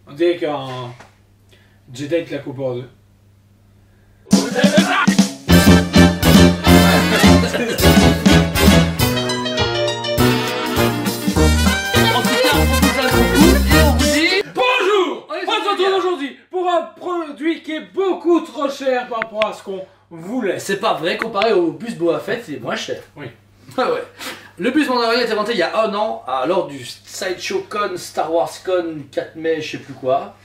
On dirait qu'un Jedi avec la coupe en deux. Bonjour! On se retrouve aujourd'hui pour un produit qui est beaucoup trop cher par rapport à ce qu'on voulait. C'est pas vrai, comparé au bus Boba Fett, c'est moins cher. Oui. Ah ouais. Le bus Mandalorian a été inventé il y a un an, lors du Sideshow Con, Star Wars Con, 4 mai, je sais plus quoi.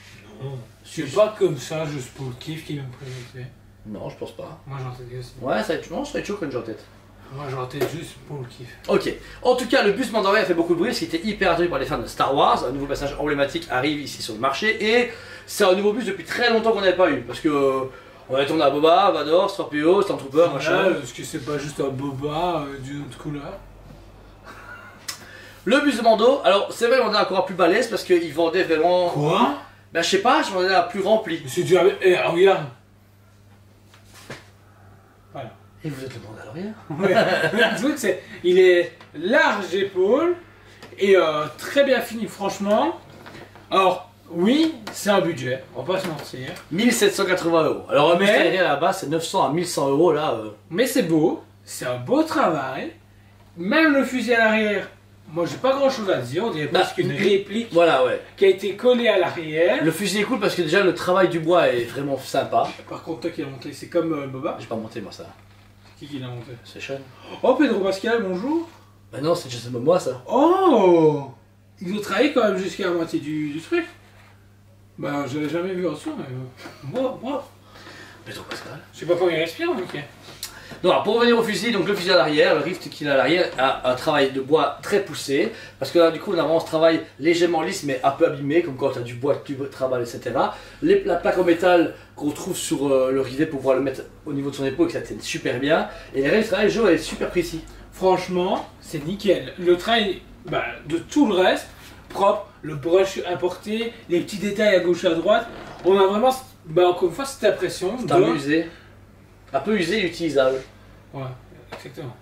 Non. C'est pas comme ça, juste pour le kiff qui m'a présenté. Non, je pense pas. Moi j'en tête aussi. Ouais, Sideshow Con, j'ai en tête. Moi j'en tête juste pour le kiff. Ok. En tout cas, le bus Mandalorian a fait beaucoup de bruit, ce qui était hyper attendu par les fans de Star Wars. Un nouveau personnage emblématique arrive ici sur le marché et c'est un nouveau bus depuis très longtemps qu'on n'avait pas eu. Parce que on avait tourné à Boba, Vador, Scorpio, Stormtrooper, machin. Est-ce que c'est pas juste un Boba d'une autre couleur? Le bus de Mando, alors c'est vrai, on est encore plus balèze parce qu'il vendait vraiment. Quoi? Ben je sais pas, je vendais la plus remplie. C'est du. Eh, regarde! Voilà. Et vous êtes le Mandalorian? Ouais. Le truc c'est. Il est large d'épaule et très bien fini, franchement. Alors, oui, c'est un budget, on va pas se mentir. 1780 €. Alors un bus Mais- aérien à la base c'est 900 à 1100 € là. Mais c'est beau, c'est un beau travail. Même le fusil à l'arrière, moi j'ai pas grand chose à dire, on dirait Bah, presque une réplique Voilà, ouais. qui a été collée à l'arrière. Le fusil est cool parce que déjà le travail du bois est vraiment sympa. Par contre, toi qui l'as monté, c'est comme Boba. J'ai pas monté moi ça. Qui l'a monté? C'est Sean. Oh, Pedro Pascal, bonjour. Bah non, c'est Jason Momoa ça. Oh, ils ont travaillé quand même jusqu'à la moitié du truc. Bah, je l'avais jamais vu en dessous, mais moi, Pedro Pascal. je sais pas comment il respire, ok. Donc alors, pour revenir au fusil, donc le fusil à l'arrière, le Rift qu'il a à l'arrière a un travail de bois très poussé. Parce que là du coup on a vraiment ce travail légèrement lisse mais un peu abîmé, comme quand tu as du bois que tu travailles, etc. La plaque en métal qu'on trouve sur le rivet pour pouvoir le mettre au niveau de son épaule et que ça tienne super bien. Et les règles de travail, le jeu est super précis. Franchement, c'est nickel. Le travail de tout le reste, propre, le brush importé, les petits détails à gauche et à droite, on a vraiment, encore une fois, cette impression C'est un peu usé. Un peu usé et utilisable. Ouais, exactement.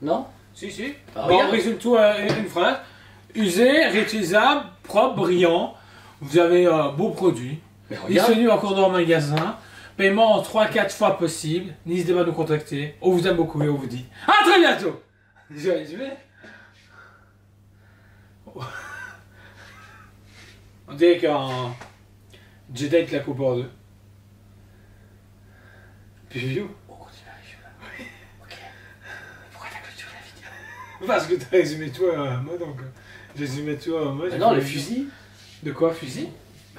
Non? Si, si. Ah, Bon, on regarde. résume tout à une phrase. Usé, réutilisable, propre, brillant. Vous avez un beau produit. Mais regarde. Disponible encore dans le magasin. Paiement en 3-4 fois possible. N'hésitez pas à nous contacter. On vous aime beaucoup et on vous dit à très bientôt. J'ai résumé. On dirait qu'un Jedi avec la coupe en deux. Puis On continue à résumer. Ok. Pourquoi t'as clôturé la vidéo? parce que t'as résumé tout à moi donc. J'ai résumé tout à moi. Bah non, les fusils. De quoi, fusil?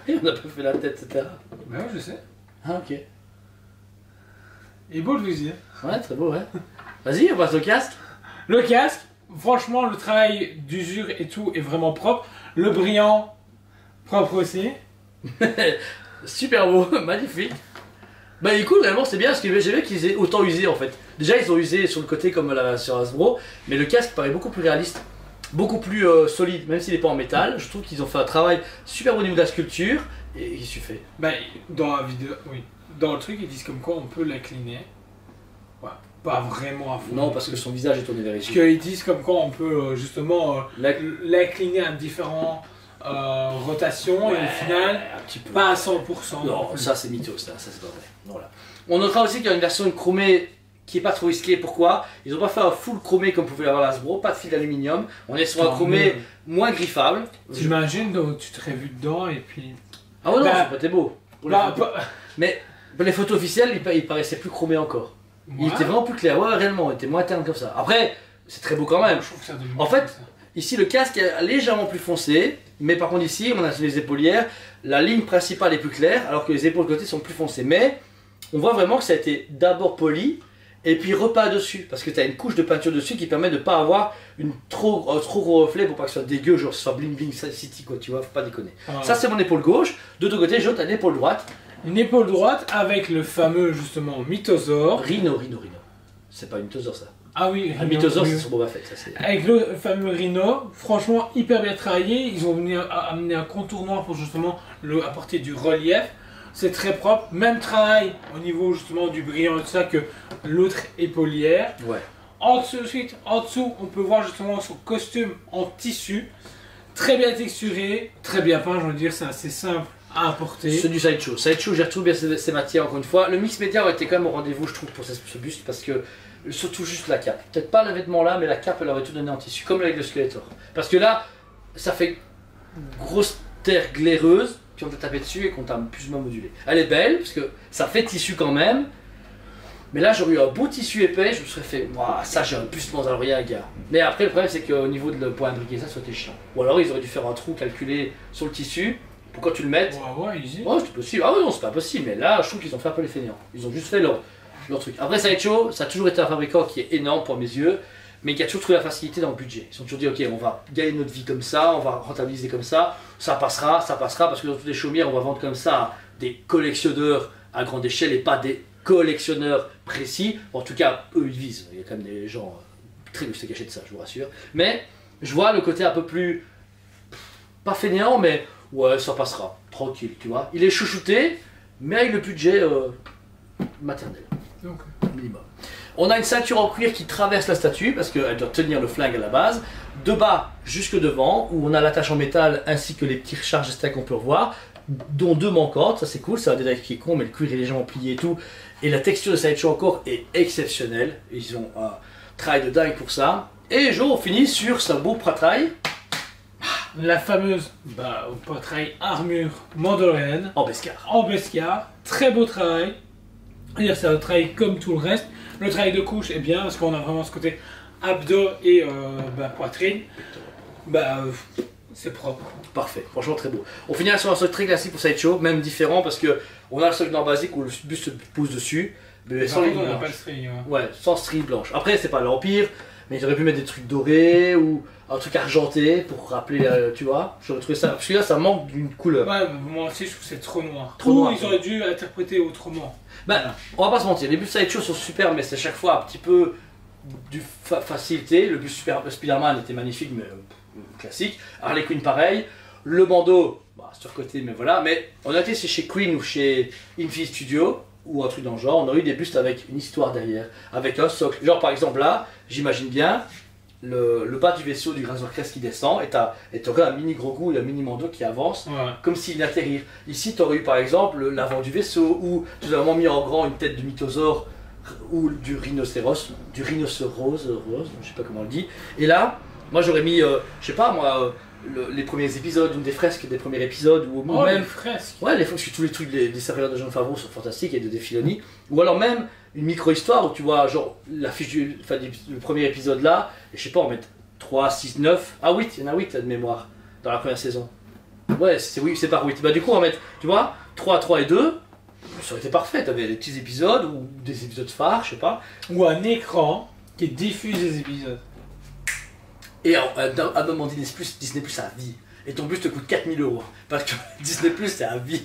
On a pas fait la tête, etc. Bah ouais, je sais. Ah ok. Il est beau le fusil. Ouais, très beau, ouais. Vas-y, on passe au casque. Le casque, franchement, le travail d'usure et tout est vraiment propre. Le brillant, propre aussi. Super beau, magnifique. Bah écoute, vraiment c'est bien parce que j'ai vu qu'ils aient autant usé en fait. Déjà ils ont usé sur le côté comme sur Hasbro, mais le casque paraît beaucoup plus réaliste, beaucoup plus solide, même s'il n'est pas en métal. Je trouve qu'ils ont fait un travail super au niveau de la sculpture et il suffit. Bah, dans la vidéo, oui. Dans le truc, ils disent comme quoi on peut l'incliner. Ouais, pas vraiment à fond. Non, parce que son visage est tourné vers Parce ici. qu'ils disent comme quoi on peut justement La- l'incliner à différentes rotations et Ouais, au final, un petit peu. pas à 100%. Non, ça c'est mythos, ça c'est pas vrai. Voilà. On notera aussi qu'il y a une version chromée qui est pas trop risquée. Pourquoi? Ils ont pas fait un full chromé comme pouvait l'avoir l'Hasbro, pas de fil d'aluminium. On est sur un Tant chromé mieux. moins griffable. T'imagines, donc, tu t'aurais vu dedans et puis. Ah ouais, non, Bah, c'est pas beau. Pour les Bah, photos. Mais pour les photos officielles, il paraissait plus chromé encore. Il ouais. était vraiment plus clair, ouais, réellement, il était moins terne comme ça. Après, c'est très beau quand même. Je trouve que ça donne En fait, comme ça. Ici, le casque est légèrement plus foncé, mais par contre, ici, on a les épaulières, la ligne principale est plus claire, alors que les épaules de côté sont plus foncées. Mais on voit vraiment que ça a été d'abord poli, et puis repeint dessus, parce que tu as une couche de peinture dessus qui permet de ne pas avoir un trop gros reflet pour pas que ce soit dégueu, genre ce soit bling bling city, quoi, tu vois, faut pas déconner. Ah. Ça, c'est mon épaule gauche, de ton côté, j'ai l'épaule droite. Une épaule droite avec le fameux justement mythosaure. Rhino. C'est pas une mythosaure ça. Ah oui, Un mythosaure, c'est sur Boba Fett, ça c'est. avec le fameux rhino, franchement hyper bien travaillé. Ils ont amené un contour noir pour justement apporter du relief. C'est très propre. Même travail au niveau justement du brillant et tout ça que l'autre épaulière. Ouais. En dessous, on peut voir justement son costume en tissu. Très bien texturé, très bien peint, je veux dire, c'est assez simple à apporter. C'est du Sideshow. Sideshow gère tout bien ses matières, encore une fois. Le mix média aurait été quand même au rendez-vous, je trouve, pour ce buste, parce que surtout juste la cape. Peut-être pas le vêtement là, mais la cape, elle aurait tout donné en tissu, comme avec le Skeletor. Parce que là, ça fait une grosse terre glaireuse, puis on t'a tapé dessus et qu'on t'a plus ou moins modulé. Elle est belle, parce que ça fait tissu quand même. Mais là, j'aurais eu un beau tissu épais, je me serais fait, waouh, ça j'ai un buste Mandalorian, gars. Mais après, le problème, c'est qu'au niveau de le point imbriqué, ça c'était chiant. Ou alors, ils auraient dû faire un trou calculé sur le tissu pour quand tu le mettes. Ouais, easy. Ouais, c'est possible. Ah ouais, non, c'est pas possible. Mais là, je trouve qu'ils ont fait un peu les fainéants. Ils ont juste fait leur truc. Après, Sideshow, ça a toujours été un fabricant qui est énorme pour mes yeux, mais qui a toujours trouvé la facilité dans le budget. Ils ont toujours dit, ok, on va gagner notre vie comme ça, on va rentabiliser comme ça, ça passera, parce que dans toutes les chaumières, on va vendre comme ça à des collectionneurs à grande échelle et pas des collectionneurs précis. En tout cas, eux, ils visent. Il y a quand même des gens très lustés cachés de ça, je vous rassure. Mais je vois le côté un peu plus, pas fainéant, mais ouais, ça passera, tranquille, tu vois. Il est chouchouté, mais avec le budget maternel, minimum. On a une ceinture en cuir qui traverse la statue, parce qu'elle doit tenir le flingue à la base, de bas jusque devant, où on a l'attache en métal, ainsi que les petits recharges stacks qu'on peut revoir, dont 2 manquantes, ça c'est cool, c'est un détail qui est con, mais le cuir est légèrement plié et tout, et la texture de Sideshow encore est exceptionnelle, ils ont un travail de dingue pour ça, et on finit sur ce beau pratrail. La fameuse poitrail armure Mandalorian En Beskar. en Beskar, très beau travail. C'est-à-dire c'est un travail comme tout le reste. Le travail de couche est bien parce qu'on a vraiment ce côté abdos et poitrine. C'est propre. Parfait, franchement très beau. On finit sur un socle très classique pour Sideshow, même différent parce que on a le socle nord basique où le buste se pose dessus, mais sans ligne blanche. Ouais, sans strie blanche. Après c'est pas l'Empire, mais ils auraient pu mettre des trucs dorés ou un truc argenté pour rappeler, tu vois. J'aurais trouvé ça, parce que là ça manque d'une couleur. Ouais, moi aussi je trouve que c'est trop noir. Trop noir, ils auraient dû interpréter autrement. Bah, on va pas se mentir, les bustes Sideshow sont super, mais c'est chaque fois un petit peu du facilité. Le buste Spider-Man était magnifique, mais classique. Harley Quinn pareil. Le bandeau, surcoté, mais voilà. Mais on a été chez Queen ou chez Infinity Studio, ou un truc dans le genre, on a eu des bustes avec une histoire derrière, avec un socle. Genre par exemple là, j'imagine bien le bas du vaisseau du Razor Crest qui descend, et t'aurais un mini Grogu et un mini Mando qui avance, comme s'il atterrit. Ici t'aurais eu par exemple l'avant du vaisseau, ou tu as vraiment mis en grand une tête de mythosaure, ou du rhinocéros, rose, je sais pas comment on le dit. Et là, moi j'aurais mis, je sais pas moi, les premiers épisodes, une des fresques des premiers épisodes, ou même les fresques. Ouais, les fresques, tous les trucs des serviteurs de Jon Favreau sont fantastiques, et de Filoni. Ou alors même une micro-histoire où tu vois genre l'affiche du premier épisode là, et je sais pas, on met 3, 6, 9, 8, il y en a 8 de mémoire dans la première saison. Ouais, c'est par 8. Bah du coup on va mettre, tu vois, 3 et 2, ça aurait été parfait, t'avais des petits épisodes, ou des épisodes phares, je sais pas. Ou un écran qui diffuse les épisodes. Et abonnement Disney Plus à vie. Et ton bus te coûte 4000 €. Parce que Disney Plus c'est à vie.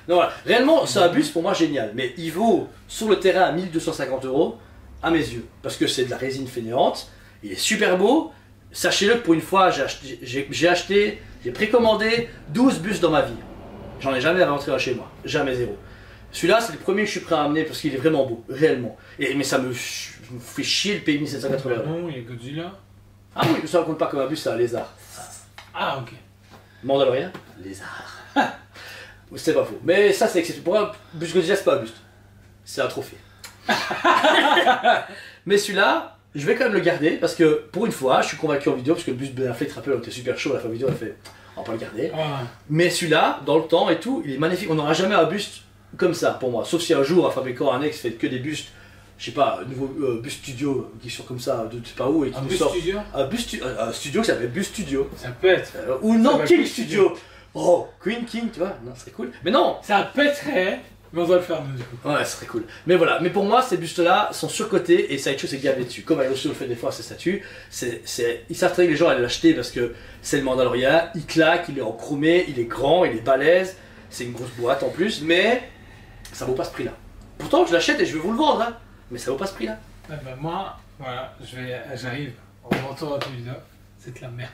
Donc voilà, réellement c'est un bus pour moi génial. Mais il vaut sur le terrain à 1250 € à mes yeux. Parce que c'est de la résine fainéante. Il est super beau. Sachez-le que pour une fois j'ai précommandé 12 bus dans ma vie. J'en ai jamais rentré un chez moi. Jamais, zéro. Celui-là c'est le premier que je suis prêt à amener parce qu'il est vraiment beau. Réellement. Mais ça me fait chier le payer 1780 €. Non, il y a Godzilla. Ah oui, ça ne compte pas comme un bus, c'est un lézard. Ah, ok. Mandalorian, lézard. C'est pas faux. Mais ça, c'est exceptionnel. Pour un buste Godzilla, c'est pas un buste. C'est un trophée. Mais celui-là, je vais quand même le garder parce que pour une fois, je suis convaincu en vidéo parce que le buste Ben Affleck, tu te rappelles, on était super chaud à la fin vidéo, on a fait, on va pas le garder. Mais celui-là, dans le temps et tout, il est magnifique. On n'aura jamais un buste comme ça pour moi. Sauf si un jour un fabricant annexe fait que des bustes. Je sais pas, un nouveau bus studio qui sort comme ça de je sais pas où et qui un nous bus sort studio un studio qui s'appelle Bus Studio. Ça pète. Ou non, King Studio. Oh, Queen King, tu vois, non, c'est cool. Mais non, ça pèterait, mais on doit le faire nous du coup. Ouais, ce serait cool. Mais voilà, mais pour moi, ces bustes-là sont surcotés et Sideshow s'est gavé dessus. Comme Aerosol le fait des fois à ses statues, ils savent très bien que les gens allaient l'acheter parce que c'est le Mandalorian, il claque, il est en chromé, il est grand, il est balèze, c'est une grosse boîte en plus, mais ça vaut pas ce prix-là. Pourtant, je l'achète et je vais vous le vendre, hein. Mais ça vaut pas ce prix là. Moi, voilà, j'arrive en montant la vidéo, c'est de la merde.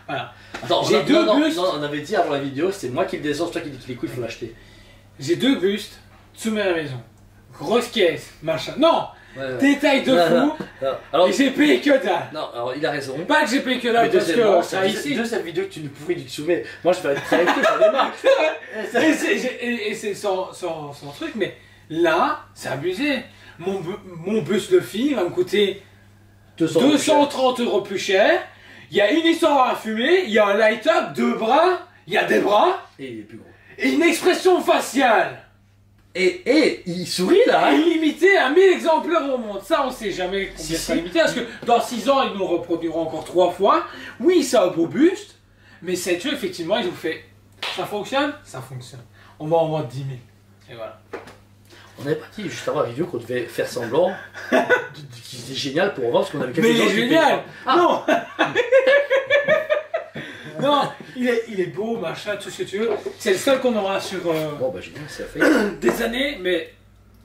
Voilà. Attends, j'ai deux bustes. Non, on avait dit avant la vidéo, c'est moi qui le dénonce, toi qui dis qu'il est cool, il faut l'acheter. J'ai 2 bustes sous ma maison. Grosse caisse, machin. Non, Détail de fou. Alors, Et j'ai payé que dalle. non, alors il a raison. Pas que j'ai payé que Mais dalle parce deuxièmement, que ça ici. de cette vidéo que tu nous pourris du soumets. Moi je vais être très avec toi, j'en ai marre. Et c'est sans truc, mais là, c'est abusé. Mon bus de fille va me coûter 230 € plus cher. Il y a une histoire à fumer, il y a un light-up, 2 bras, il y a des bras. Et il est plus gros. Et une expression faciale. Et il sourit là. Illimité à 1000 exemplaires au monde. Ça, on sait jamais combien ça limité. Parce que dans 6 ans, ils nous reproduiront encore 3 fois. Oui, ça a un beau buste. Mais cette jeu, effectivement, ils ont fait. Ça fonctionne. On va en vendre 10 000. Et voilà. On n'avait pas dit juste avant la review qu'on devait faire semblant qu'il était génial pour voir parce qu'on avait quelques Mais il gens est qui génial. payaient. Non. Non, il est beau, machin, tout ce que tu veux. C'est le seul qu'on aura sur Bon bah génial, c'est fait. des années, mais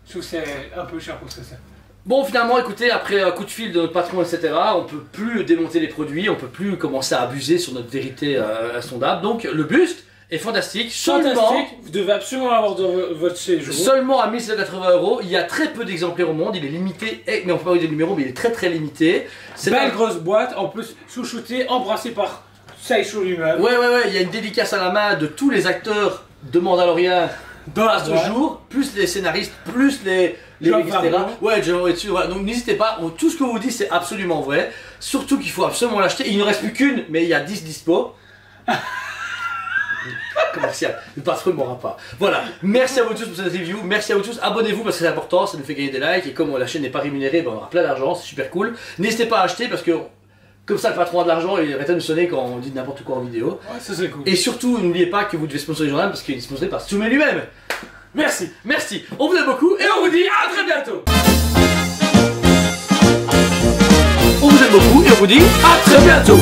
je trouve que c'est un peu cher pour ce que c'est. Bon finalement écoutez, après un coup de fil de notre patron etc, on peut plus démonter les produits, on peut plus commencer à abuser sur notre vérité insondable. Donc le buste est fantastique, Fantastique, vous devez absolument l'avoir dans votre séjour. seulement à 1780 €. Il y a très peu d'exemplaires au monde, il est limité, mais on peut pas vous dire le numéro, mais il est très limité. C'est Belle grosse boîte, en plus chouchoutée, embrassée par Saïchou lui-même. Ouais, il y a une dédicace à la main de tous les acteurs de Mandalorian dans à ce jour, plus les scénaristes, plus les John etc. Favreau. Ouais, John Favreau est dessus, voilà. Donc n'hésitez pas, tout ce que vous dites c'est absolument vrai. Surtout qu'il faut absolument l'acheter. Il ne reste plus qu'une, mais il y a 10 dispo. Commercial, le patron ne m'aura pas. Voilà, merci à vous tous pour cette review, merci à vous tous, abonnez-vous parce que c'est important, ça nous fait gagner des likes et comme la chaîne n'est pas rémunérée, ben on aura plein d'argent, c'est super cool. N'hésitez pas à acheter parce que comme ça le patron a de l'argent et il arrête de nous sonner quand on dit n'importe quoi en vidéo. Ouais, ça c'est cool. Et surtout, n'oubliez pas que vous devez sponsoriser le journal parce qu'il est sponsorisé par Soumé lui-même. Merci. Merci, on vous aime beaucoup et on vous dit à très bientôt. On vous aime beaucoup et on vous dit à très bientôt.